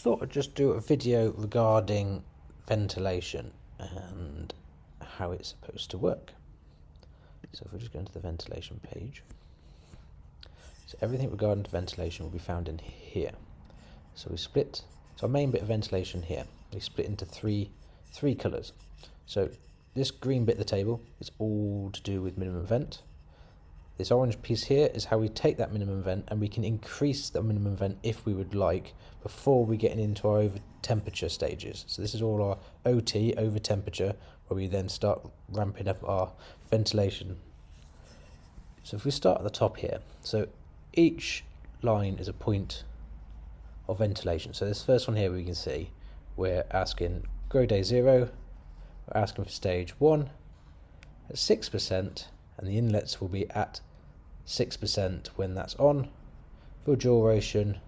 thought I'd just do a video regarding ventilation and how it's supposed to work. So if we just go into the ventilation page, so everything regarding ventilation will be found in here. So we split, so our main bit of ventilation here, we split into three colours. So this green bit of the table is all to do with minimum vent. This orange piece here is how we take that minimum vent and we can increase the minimum vent if we would like before we get into our over temperature stages. So this is all our OT, over temperature, where we then start ramping up our ventilation. So if we start at the top here, so each line is a point of ventilation. So this first one here we can see we're asking grow day 0, we're asking for stage 1 at 6%, and the inlets will be at 6% when that's on for a duration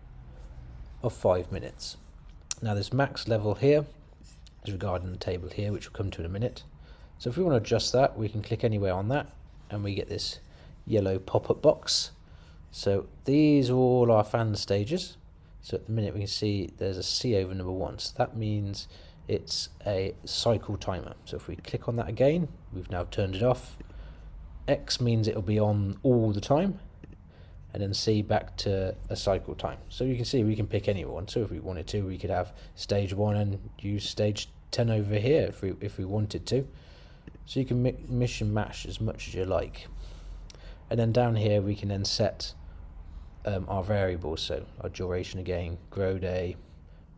of 5 minutes. Now this max level here is regarding the table here, which we'll come to in a minute. So if we want to adjust that, we can click anywhere on that and we get this yellow pop-up box. So these are all our fan stages. So at the minute we can see there's a C over number 1, so that means it's a cycle timer. So if we click on that again, we've now turned it off. X means it'll be on all the time, and then C back to a cycle time. So you can see we can pick any one. So if we wanted to, we could have stage 1 and use stage 10 over here if we wanted to. So you can mix and match as much as you like. And then down here we can then set our variables. So our duration again, grow day,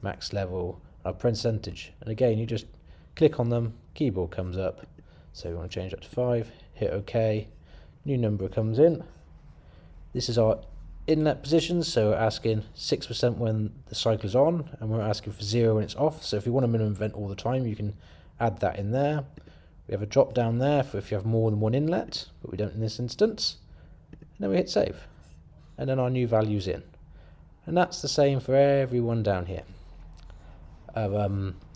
max level, our percentage. And again, you just click on them, keyboard comes up. So we want to change that to 5, hit OK, new number comes in. This is our inlet positions, so we're asking 6% when the cycle is on, and we're asking for 0 when it's off. So if you want a minimum vent all the time, you can add that in there. We have a drop down there for if you have more than one inlet, but we don't in this instance. And then we hit save, and then our new value's in. And that's the same for everyone down here.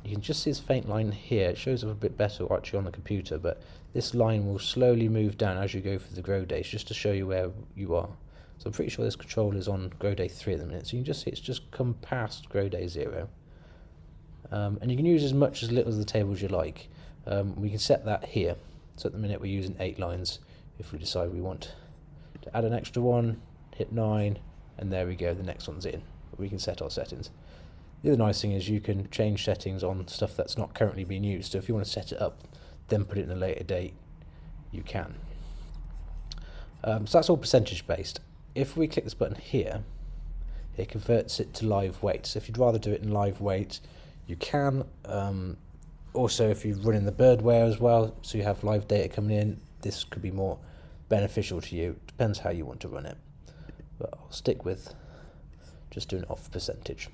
You can just see this faint line here. It shows up a bit better actually on the computer, but this line will slowly move down as you go through the grow days, just to show you where you are. So I'm pretty sure this controller is on grow day 3 at the minute, so you can just see it's just come past grow day 0. And you can use as much as little of the table as you like. We can set that here. So at the minute we're using 8 lines. If we decide we want to add an extra one, hit 9, and there we go, the next one's in. We can set our settings. The other nice thing is you can change settings on stuff that's not currently being used. So if you want to set it up, then put it in a later date, you can. So that's all percentage based. If we click this button here, it converts it to live weight. So if you'd rather do it in live weight, you can. Also, if you're running the birdware as well, so you have live data coming in, this could be more beneficial to you. Depends how you want to run it. But I'll stick with just doing it off percentage.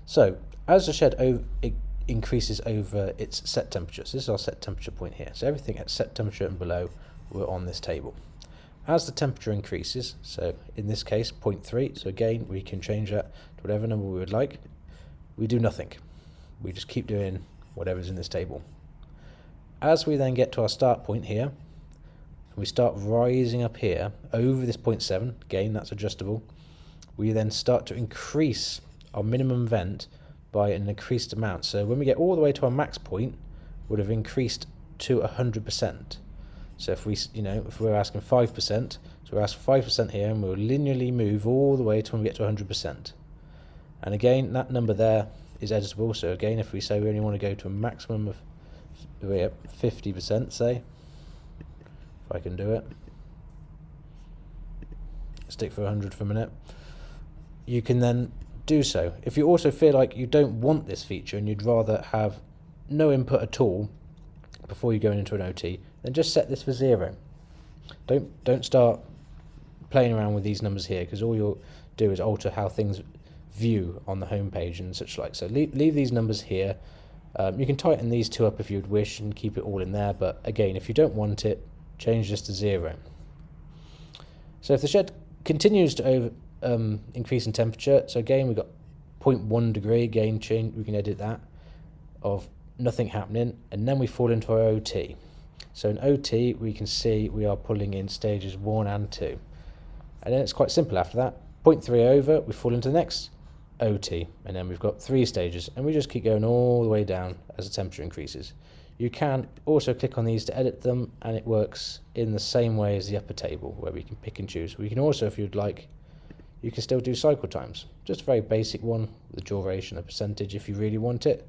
So as the shed increases over its set temperature, so this is our set temperature point here. So everything at set temperature and below, we're on this table. As the temperature increases, so in this case 0.3, so again we can change that to whatever number we would like. We do nothing. We just keep doing whatever's in this table. As we then get to our start point here, and we start rising up here over this 0.7, again that's adjustable, we then start to increase our minimum vent by an increased amount. So when we get all the way to our max point, would have increased to 100%. So if we, if we're asking 5%, so we're asking 5% here, and we'll linearly move all the way to when we get to 100%. And again, that number there is editable. So again, if we say we only want to go to a maximum of 50%, say, if I can do it, stick for 100 for a minute, you can then do so. If you also feel like you don't want this feature and you'd rather have no input at all before you go into an OT, then just set this for 0. Don't start playing around with these numbers here, because all you'll do is alter how things view on the home page and such like. So leave these numbers here. You can tighten these two up if you'd wish and keep it all in there, but again, if you don't want it, change this to 0. So if the shed continues to increase in temperature, so again we've got 0.1 degree, again change, we can edit that, of nothing happening, and then we fall into our OT. So in OT we can see we are pulling in stages 1 and 2, and then it's quite simple after that. 0.3 over, we fall into the next OT, and then we've got 3 stages, and we just keep going all the way down as the temperature increases. You can also click on these to edit them, and it works in the same way as the upper table, where we can pick and choose. We can also, if you'd like, you can still do cycle times, just a very basic one, the duration, the percentage if you really want it.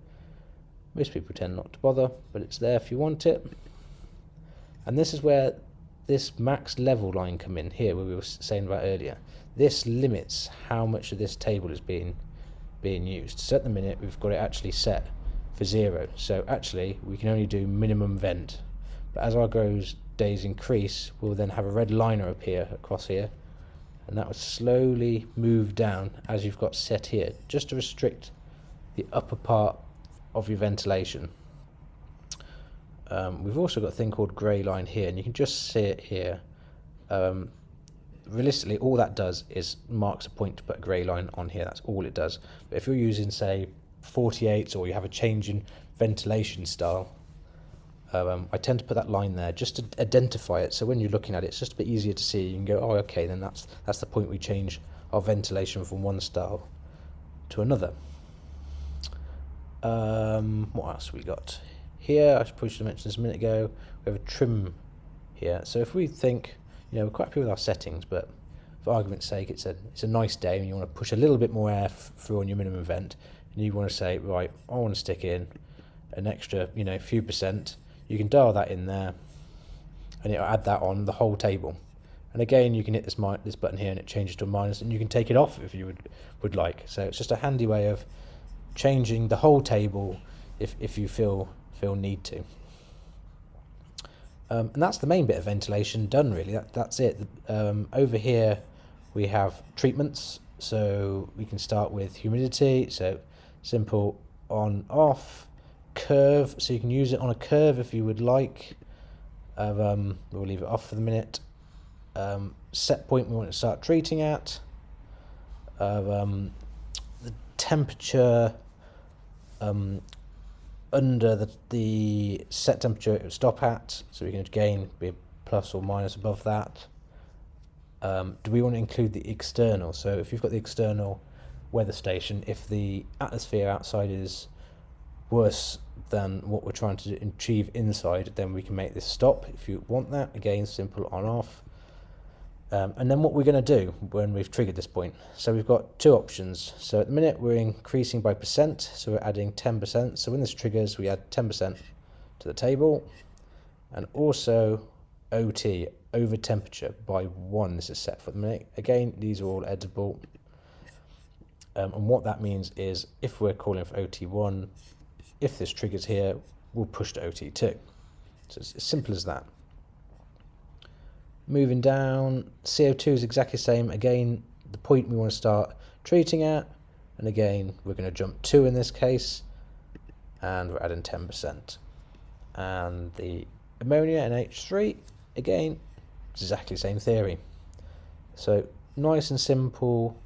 Most people tend not to bother, but it's there if you want it. And this is where this max level line come in here, where we were saying about earlier. This limits how much of this table is being used. So at the minute we've got it actually set for 0. So actually we can only do minimum vent. But as our days increase, we'll then have a red liner appear across here, and that will slowly move down as you've got set here, just to restrict the upper part of your ventilation. We've also got a thing called grey line here, and you can just see it here. Realistically, all that does is marks a point to put a grey line on here. That's all it does. But if you're using, say, 48s, or you have a change in ventilation style, I tend to put that line there just to identify it. So when you're looking at it, it's just a bit easier to see. You can go, oh, okay, then that's the point we change our ventilation from one style to another. What else we got here? I probably should have mentioned this a minute ago. We have a trim here. So if we think, we're quite happy with our settings, but for argument's sake, it's a nice day and you want to push a little bit more air through on your minimum vent, and you want to say, right, I want to stick in an extra, few percent. You can dial that in there, and it'll add that on the whole table. And again, you can hit this button here, and it changes to a minus, and you can take it off if you would like. So it's just a handy way of changing the whole table if you feel need to. And that's the main bit of ventilation done, really. That's it. Over here we have treatments, so we can start with humidity, so simple on off, curve, so you can use it on a curve if you would like. We'll leave it off for the minute. Set point we want to start treating at. The temperature under the set temperature it will stop at, so we can again be plus or minus above that. Do we want to include the external? So if you've got the external weather station, if the atmosphere outside is worse than what we're trying to achieve inside, then we can make this stop if you want that. Again, simple on off. And then what we're going to do when we've triggered this point. So we've got 2 options. So at the minute we're increasing by percent, so we're adding 10%. So when this triggers, we add 10% to the table, and also OT, over temperature, by 1. This is set for the minute. Again, these are all editable. And what that means is if we're calling for OT1, if this triggers here, we'll push to OT2. So it's as simple as that. Moving down, CO2 is exactly the same. Again, the point we want to start treating at, and again, we're going to jump 2 in this case, and we're adding 10%. And the ammonia, NH3, again, exactly the same theory. So nice and simple,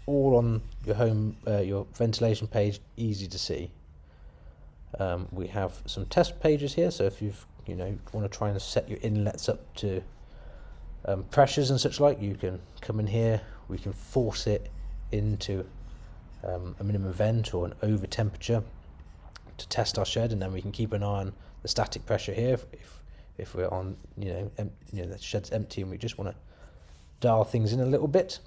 all on your ventilation page, easy to see. We have some test pages here, so if you've want to try and set your inlets up to pressures and such like, you can come in here, we can force it into a minimum vent or an over temperature to test our shed, and then we can keep an eye on the static pressure here if we're on the shed's empty and we just want to dial things in a little bit,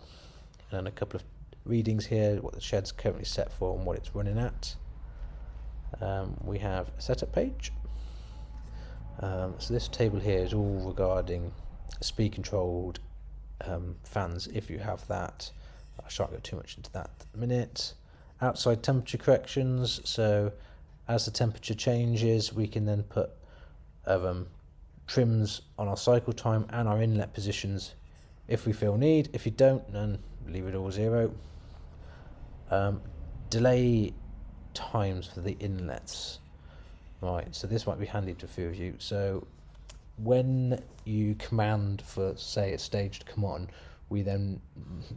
and a couple of readings here, what the shed's currently set for and what it's running at. We have a setup page. So this table here is all regarding speed controlled fans, if you have that. I shan't go too much into that at the minute. Outside temperature corrections, so as the temperature changes we can then put trims on our cycle time and our inlet positions if we feel need. If you don't, then leave it all 0. Delay times for the inlets. Right, so this might be handy to a few of you. So when you command for, say, a stage to come on, we then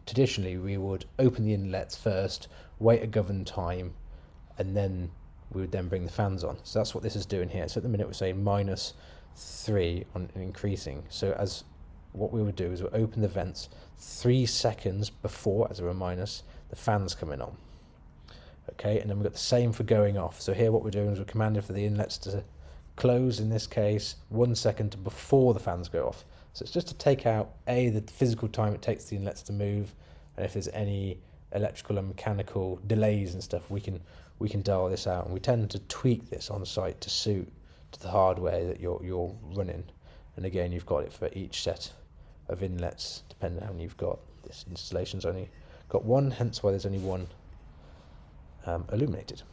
traditionally we would open the inlets first, wait a governed time, and then we would then bring the fans on. So that's what this is doing here. So at the minute we're saying -3 on increasing. So as what we would do is we'll open the vents 3 seconds before, as a reminder, the fan's coming on. Okay, and then we've got the same for going off. So here what we're doing is we're commanding for the inlets to close, in this case, 1 second before the fans go off. So it's just to take out, the physical time it takes the inlets to move, and if there's any electrical and mechanical delays and stuff, we can dial this out. And we tend to tweak this on site to suit to the hardware that you're running. And again, you've got it for each set of inlets, depending on how many you've got. This installation's only got one, hence why there's only one illuminated.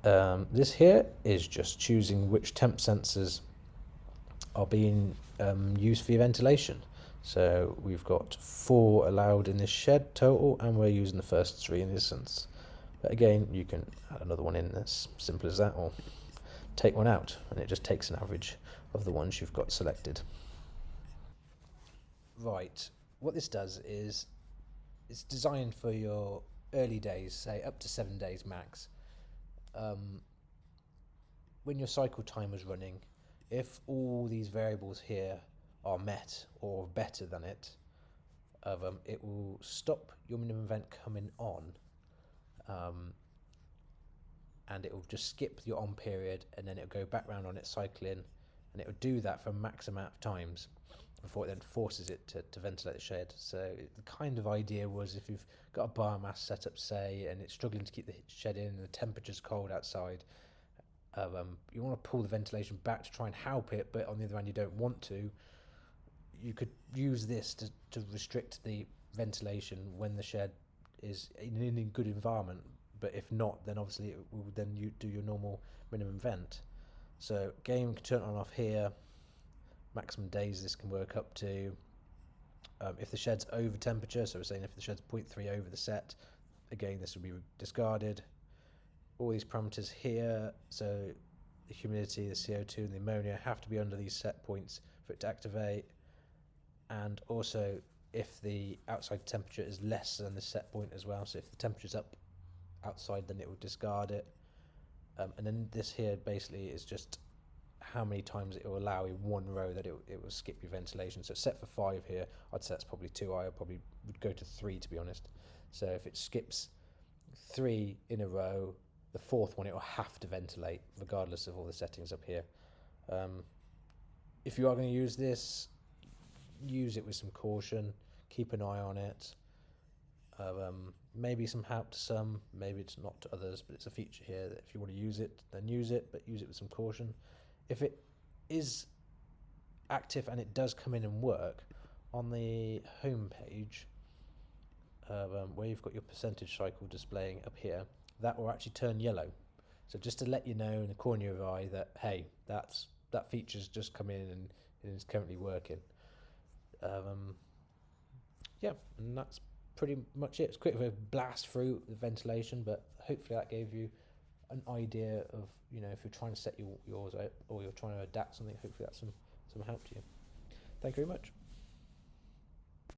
This here is just choosing which temp sensors are being used for your ventilation. So we've got 4 allowed in this shed total, and we're using the first 3 in this sense. But again, you can add another one in, as simple as that, or take one out, and it just takes an average of the ones you've got selected. Right, what this does is it's designed for your early days, say up to 7 days max. When your cycle time is running, if all these variables here are met or better than it, it will stop your minimum vent coming on, and it will just skip your on period, and then it'll go back round on its cycling, and it will do that for a max amount of times before it then forces it to ventilate the shed. So the kind of idea was, if you've got a biomass setup, say, and it's struggling to keep the shed in and the temperature's cold outside, you want to pull the ventilation back to try and help it, but on the other hand you don't want to, you could use this to restrict the ventilation when the shed is in a good environment. But if not, then obviously it will then you do your normal minimum vent. So again, we can turn it on off here. Maximum days this can work up to. If the shed's over temperature, so we're saying if the shed's 0.3 over the set, again this will be discarded. All these parameters here, so the humidity, the CO2 and the ammonia have to be under these set points for it to activate. And also if the outside temperature is less than the set point as well, so if the temperature's up outside, then it will discard it. And then this here basically is just how many times it will allow in one row that it will skip your ventilation. So set for 5 here, I'd say that's probably too high. I probably would go to 3, to be honest. So if it skips 3 in a row, the 4th one it will have to ventilate regardless of all the settings up here. If you are going to use this, use it with some caution, keep an eye on it. Maybe some help to some, maybe it's not to others, but it's a feature here that if you want to use it, then use it, but use it with some caution. If it is active and it does come in and work, on the home page, where you've got your percentage cycle displaying up here, that will actually turn yellow. So just to let you know in the corner of your eye that, hey, that feature's just come in and is currently working. Yeah, and that's pretty much it. It's quick of a blast through the ventilation, but hopefully that gave you an idea of, if you're trying to set yours out or you're trying to adapt something, hopefully that's some help to you. Thank you very much.